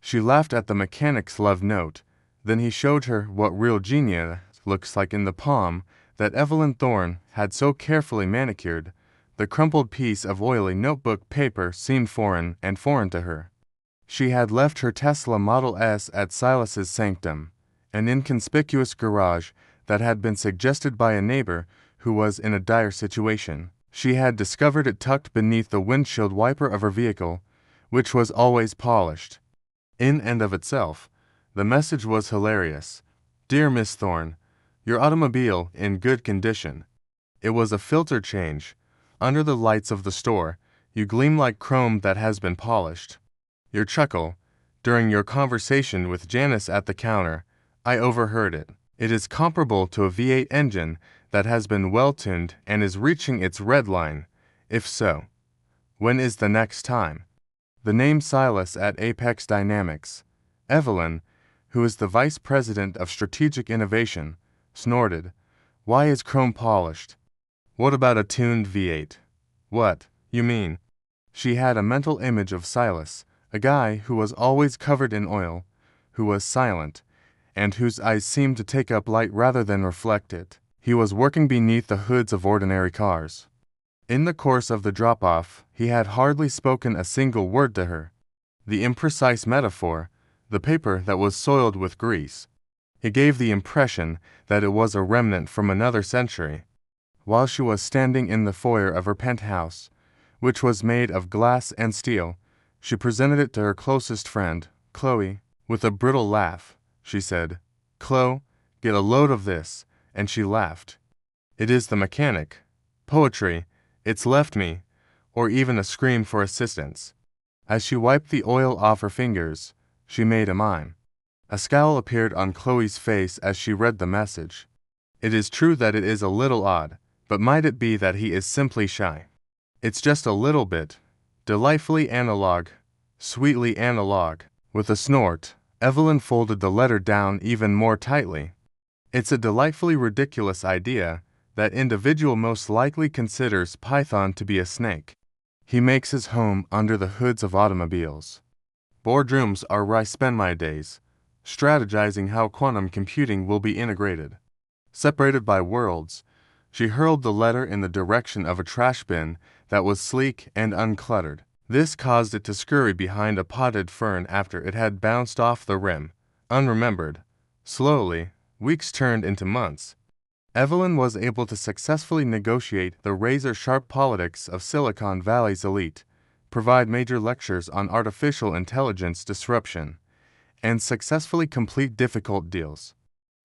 She laughed at the mechanic's love note. Then he showed her what real genius looks like in the palm that Evelyn Thorne had so carefully manicured. The crumpled piece of oily notebook paper seemed foreign to her. She had left her Tesla Model S at Silas's Sanctum, an inconspicuous garage that had been suggested by a neighbor who was in a dire situation. She had discovered it tucked beneath the windshield wiper of her vehicle, which was always polished. In and of itself, the message was hilarious. "Dear Miss Thorne, your automobile in good condition." It was a filter change. Under the lights of the store, you gleam like chrome that has been polished. Your chuckle, during your conversation with Janice at the counter, I overheard it. It is comparable to a V8 engine that has been well-tuned and is reaching its red line. If so, when is the next time? The name Silas at Apex Dynamics. Evelyn, who is the Vice President of Strategic Innovation, snorted. Why is chrome polished? What about a tuned V8? What, you mean? She had a mental image of Silas, a guy who was always covered in oil, who was silent, and whose eyes seemed to take up light rather than reflect it. He was working beneath the hoods of ordinary cars. In the course of the drop-off, he had hardly spoken a single word to her. The imprecise metaphor, the paper that was soiled with grease. It gave the impression that it was a remnant from another century. While she was standing in the foyer of her penthouse, which was made of glass and steel, she presented it to her closest friend, Chloe. With a brittle laugh, she said, "Chloe, get a load of this," and she laughed. "It is the mechanic. Poetry, it's left me," or even a scream for assistance. As she wiped the oil off her fingers, she made a mime. A scowl appeared on Chloe's face as she read the message. It is true that it is a little odd, but might it be that he is simply shy? It's just a little bit. Delightfully analog, sweetly analog. With a snort, Evelyn folded the letter down even more tightly. It's a delightfully ridiculous idea. That individual most likely considers Python to be a snake. He makes his home under the hoods of automobiles. Boardrooms are where I spend my days, strategizing how quantum computing will be integrated. Separated by worlds, she hurled the letter in the direction of a trash bin that was sleek and uncluttered. This caused it to scurry behind a potted fern after it had bounced off the rim, unremembered. Slowly, weeks turned into months. Evelyn was able to successfully negotiate the razor-sharp politics of Silicon Valley's elite, provide major lectures on artificial intelligence disruption, and successfully complete difficult deals.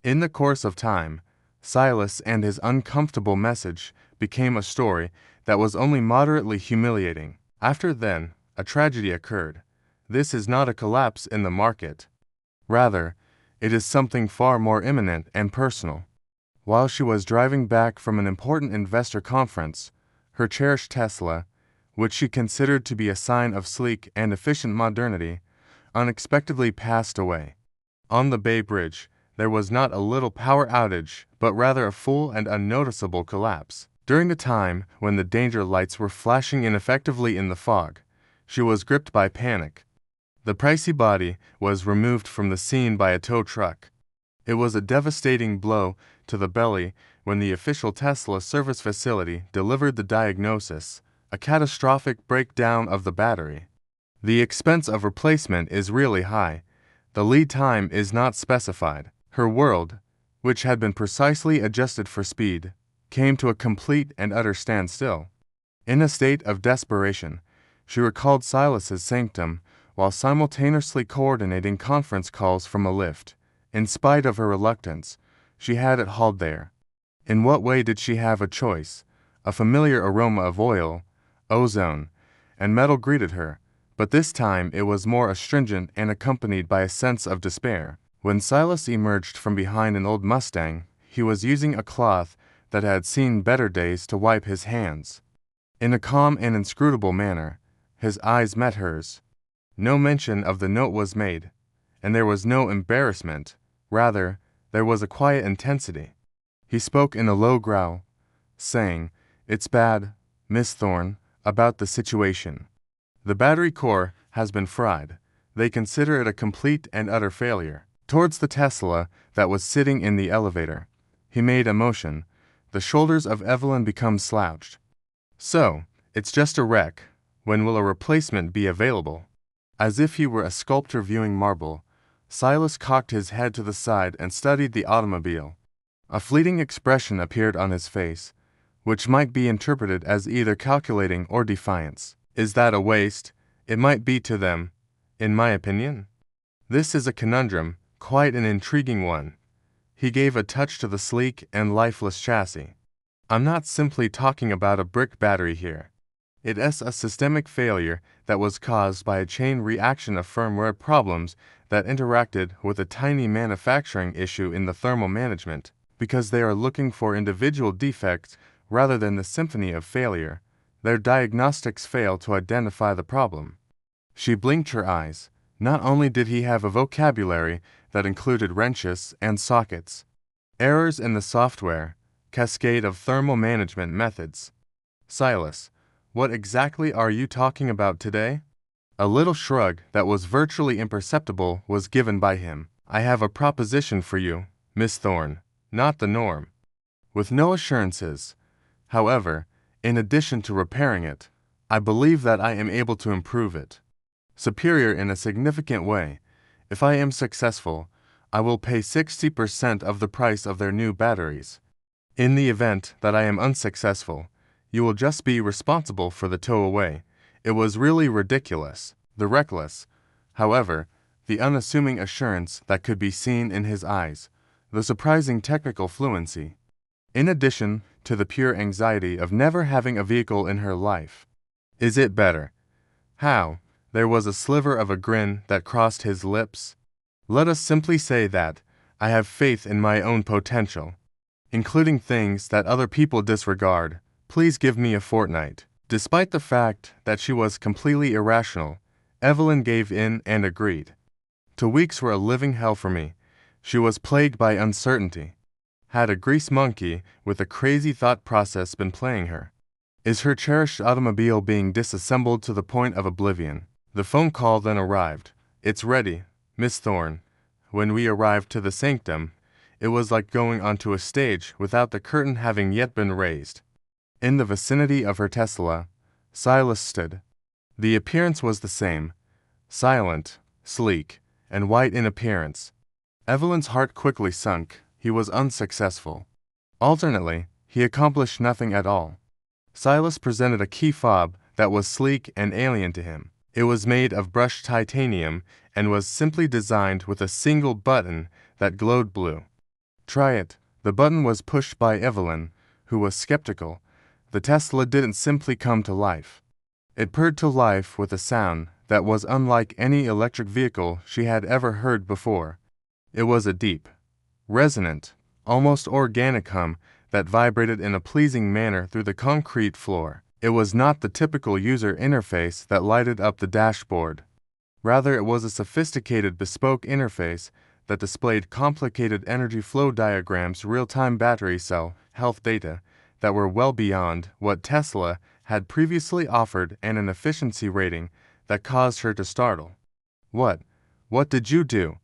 In the course of time, Silas and his uncomfortable message became a story that was only moderately humiliating. After then, a tragedy occurred. This is not a collapse in the market. Rather, it is something far more imminent and personal. While she was driving back from an important investor conference, her cherished Tesla, which she considered to be a sign of sleek and efficient modernity, unexpectedly passed away. On the Bay Bridge, there was not a little power outage, but rather a full and unnoticeable collapse. During the time when the danger lights were flashing ineffectively in the fog, she was gripped by panic. The pricey body was removed from the scene by a tow truck. It was a devastating blow to the belly when the official Tesla service facility delivered the diagnosis, a catastrophic breakdown of the battery. The expense of replacement is really high. The lead time is not specified. Her world, which had been precisely adjusted for speed, came to a complete and utter standstill. In a state of desperation, she recalled Silas's Sanctum while simultaneously coordinating conference calls from a lift. In spite of her reluctance, she had it hauled there. In what way did she have a choice? A familiar aroma of oil, ozone, and metal greeted her, but this time it was more astringent and accompanied by a sense of despair. When Silas emerged from behind an old Mustang, he was using a cloth that had seen better days to wipe his hands. In a calm and inscrutable manner, his eyes met hers. No mention of the note was made, and there was no embarrassment. Rather, there was a quiet intensity. He spoke in a low growl, saying, "It's bad, Miss Thorne, about the situation. The battery core has been fried. They consider it a complete and utter failure. Towards the Tesla that was sitting in the elevator, he made a motion. The shoulders of Evelyn become slouched. So, it's just a wreck. When will a replacement be available? As if he were a sculptor viewing marble, Silas cocked his head to the side and studied the automobile. A fleeting expression appeared on his face, which might be interpreted as either calculating or defiance. Is that a waste? It might be to them, in my opinion. This is a conundrum, quite an intriguing one. He gave a touch to the sleek and lifeless chassis. I'm not simply talking about a brick battery here. It is a systemic failure that was caused by a chain reaction of firmware problems that interacted with a tiny manufacturing issue in the thermal management. Because they are looking for individual defects rather than the symphony of failure, their diagnostics fail to identify the problem. She blinked her eyes. Not only did he have a vocabulary that included wrenches and sockets, errors in the software, cascade of thermal management methods. Silas, what exactly are you talking about today? A little shrug that was virtually imperceptible was given by him. I have a proposition for you, Miss Thorne, not the norm. With no assurances, however, in addition to repairing it, I believe that I am able to improve it. Superior in a significant way. If I am successful, I will pay 60% of the price of their new batteries. In the event that I am unsuccessful, you will just be responsible for the tow away. It was really ridiculous, the reckless, however, the unassuming assurance that could be seen in his eyes, the surprising technical fluency. In addition to the pure anxiety of never having a vehicle in her life. Is it better? How? There was a sliver of a grin that crossed his lips. Let us simply say that I have faith in my own potential, including things that other people disregard. Please give me a fortnight. Despite the fact that she was completely irrational, Evelyn gave in and agreed. 2 weeks were a living hell for me. She was plagued by uncertainty. Had a grease monkey with a crazy thought process been playing her? Is her cherished automobile being disassembled to the point of oblivion? The phone call then arrived. It's ready, Miss Thorne. When we arrived to the Sanctum, it was like going onto a stage without the curtain having yet been raised. In the vicinity of her Tesla, Silas stood. The appearance was the same, silent, sleek, and white in appearance. Evelyn's heart quickly sunk. He was unsuccessful. Alternately, he accomplished nothing at all. Silas presented a key fob that was sleek and alien to him. It was made of brushed titanium and was simply designed with a single button that glowed blue. Try it. The button was pushed by Evelyn, who was skeptical. The Tesla didn't simply come to life. It purred to life with a sound that was unlike any electric vehicle she had ever heard before. It was a deep, resonant, almost organic hum that vibrated in a pleasing manner through the concrete floor. It was not the typical user interface that lighted up the dashboard. Rather, it was a sophisticated bespoke interface that displayed complicated energy flow diagrams, real-time battery cell, health data that were well beyond what Tesla had previously offered and an efficiency rating that caused her to startle. What did you do?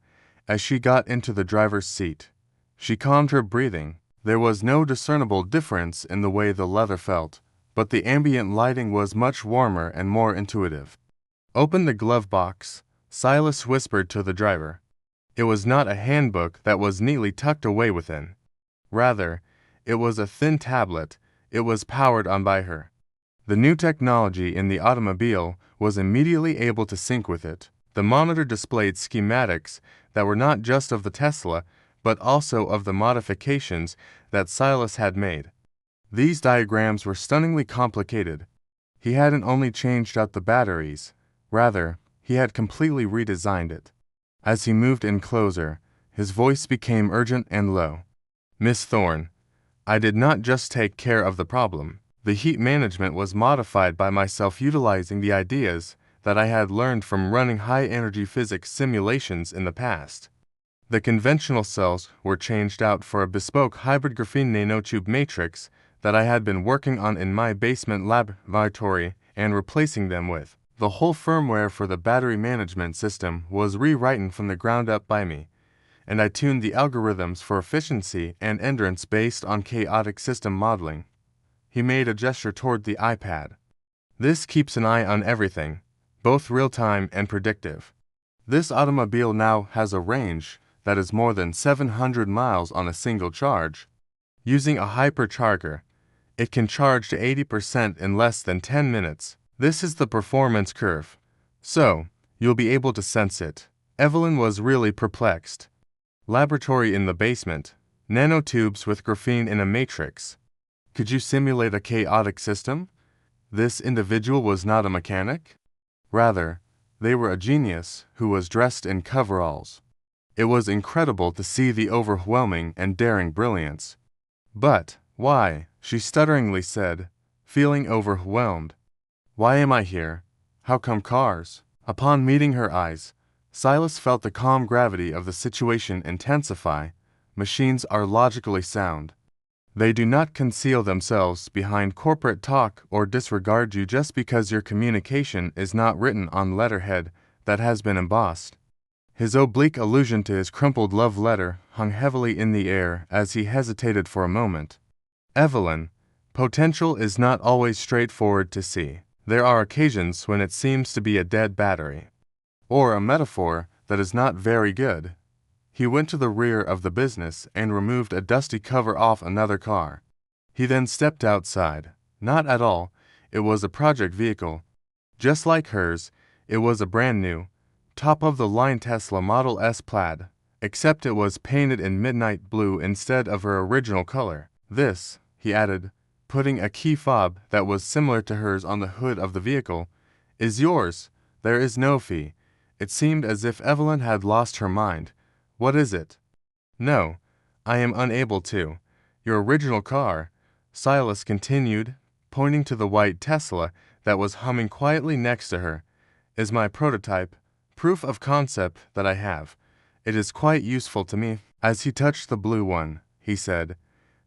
As she got into the driver's seat, she calmed her breathing. There was no discernible difference in the way the leather felt, but the ambient lighting was much warmer and more intuitive. Open the glove box, Silas whispered to the driver. It was not a handbook that was neatly tucked away within. Rather, it was a thin tablet. It was powered on by her. The new technology in the automobile was immediately able to sync with it. The monitor displayed schematics that were not just of the Tesla, but also of the modifications that Silas had made. These diagrams were stunningly complicated. He hadn't only changed out the batteries, rather, he had completely redesigned it. As he moved in closer, his voice became urgent and low. Miss Thorne, I did not just take care of the problem. The heat management was modified by myself utilizing the ideas that I had learned from running high-energy physics simulations in the past. The conventional cells were changed out for a bespoke hybrid graphene nanotube matrix that I had been working on in my basement laboratory and replacing them with The whole firmware for the battery management system was rewritten from the ground up by me, and I tuned the algorithms for efficiency and endurance based on chaotic system modeling. He made a gesture toward the iPad. This keeps an eye on everything, both real-time and predictive. This automobile now has a range that is more than 700 miles on a single charge. Using a hypercharger, it can charge to 80% in less than 10 minutes. This is the performance curve. So, you'll be able to sense it. Evelyn was really perplexed. Laboratory in the basement. Nanotubes with graphene in a matrix. Could you simulate a chaotic system? This individual was not a mechanic. Rather, they were a genius who was dressed in coveralls. It was incredible to see the overwhelming and daring brilliance. But, why? She stutteringly said, feeling overwhelmed. Why am I here? How come cars? Upon meeting her eyes, Silas felt the calm gravity of the situation intensify. Machines are logically sound. They do not conceal themselves behind corporate talk or disregard you just because your communication is not written on letterhead that has been embossed. His oblique allusion to his crumpled love letter hung heavily in the air as he hesitated for a moment. Evelyn, potential is not always straightforward to see. There are occasions when it seems to be a dead battery, or a metaphor that is not very good. He went to the rear of the business and removed a dusty cover off another car. He then stepped outside. Not at all. It was a project vehicle. Just like hers, it was a brand new, top-of-the-line Tesla Model S Plaid, except it was painted in midnight blue instead of her original color. This, he added, putting a key fob that was similar to hers on the hood of the vehicle, is yours. There is no fee. It seemed as if Evelyn had lost her mind. What is it? No, I am unable to. Your original car, Silas continued, pointing to the white Tesla that was humming quietly next to her, is my prototype, proof of concept that I have. It is quite useful to me. As he touched the blue one, he said,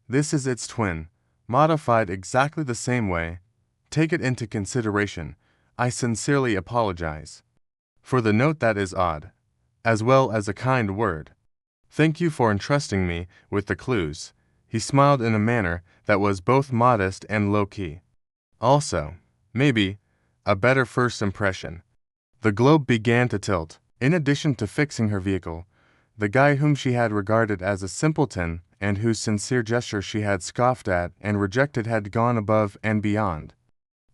this is its twin, modified exactly the same way. Take it into consideration. I sincerely apologize for the note that is odd, as well as a kind word. Thank you for entrusting me with the clues. He smiled in a manner that was both modest and low-key. Also, maybe, a better first impression. The globe began to tilt. In addition to fixing her vehicle, the guy whom she had regarded as a simpleton and whose sincere gesture she had scoffed at and rejected had gone above and beyond.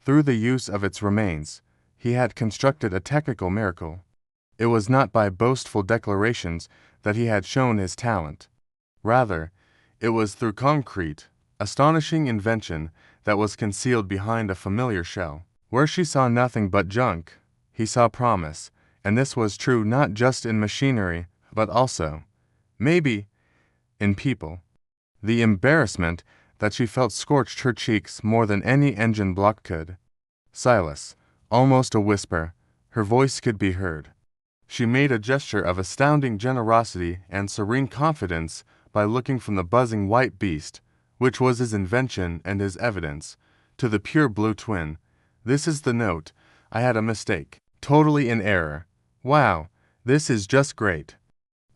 Through the use of its remains, he had constructed a technical miracle. It was not by boastful declarations that he had shown his talent. Rather, it was through concrete, astonishing invention that was concealed behind a familiar shell. Where she saw nothing but junk, he saw promise, and this was true not just in machinery, but also, maybe, in people. The embarrassment that she felt scorched her cheeks more than any engine block could. Silas, almost a whisper, her voice could be heard. She made a gesture of astounding generosity and serene confidence by looking from the buzzing white beast, which was his invention and his evidence, to the pure blue twin. This is the note. I had a mistake. Totally in error. Wow, this is just great.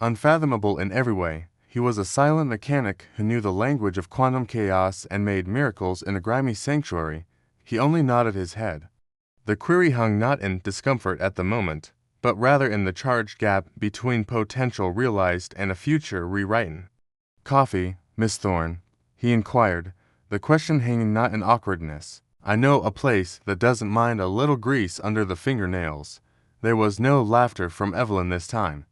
Unfathomable in every way, he was a silent mechanic who knew the language of quantum chaos and made miracles in a grimy sanctuary. He only nodded his head. The query hung not in discomfort at the moment, but rather in the charged gap between potential realized and a future rewritten. Coffee, Miss Thorne? He inquired, the question hanging not in awkwardness. I know a place that doesn't mind a little grease under the fingernails. There was no laughter from Evelyn this time.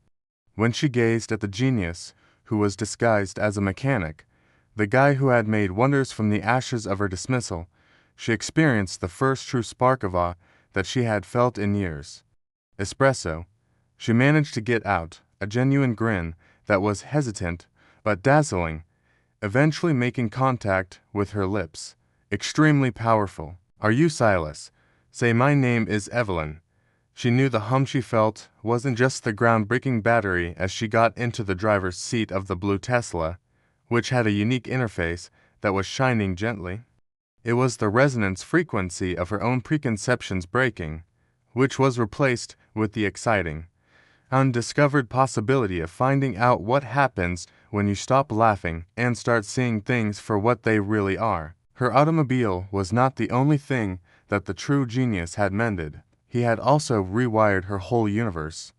When she gazed at the genius who was disguised as a mechanic, the guy who had made wonders from the ashes of her dismissal, she experienced the first true spark of awe that she had felt in years. Espresso. She managed to get out a genuine grin that was hesitant but dazzling, eventually making contact with her lips. Extremely powerful. Are you Silas? Say my name is Evelyn. She knew the hum she felt wasn't just the groundbreaking battery as she got into the driver's seat of the blue Tesla, which had a unique interface that was shining gently. It was the resonance frequency of her own preconceptions breaking. which was replaced with the exciting, undiscovered possibility of finding out what happens when you stop laughing and start seeing things for what they really are. Her automobile was not the only thing that the true genius had mended. He had also rewired her whole universe.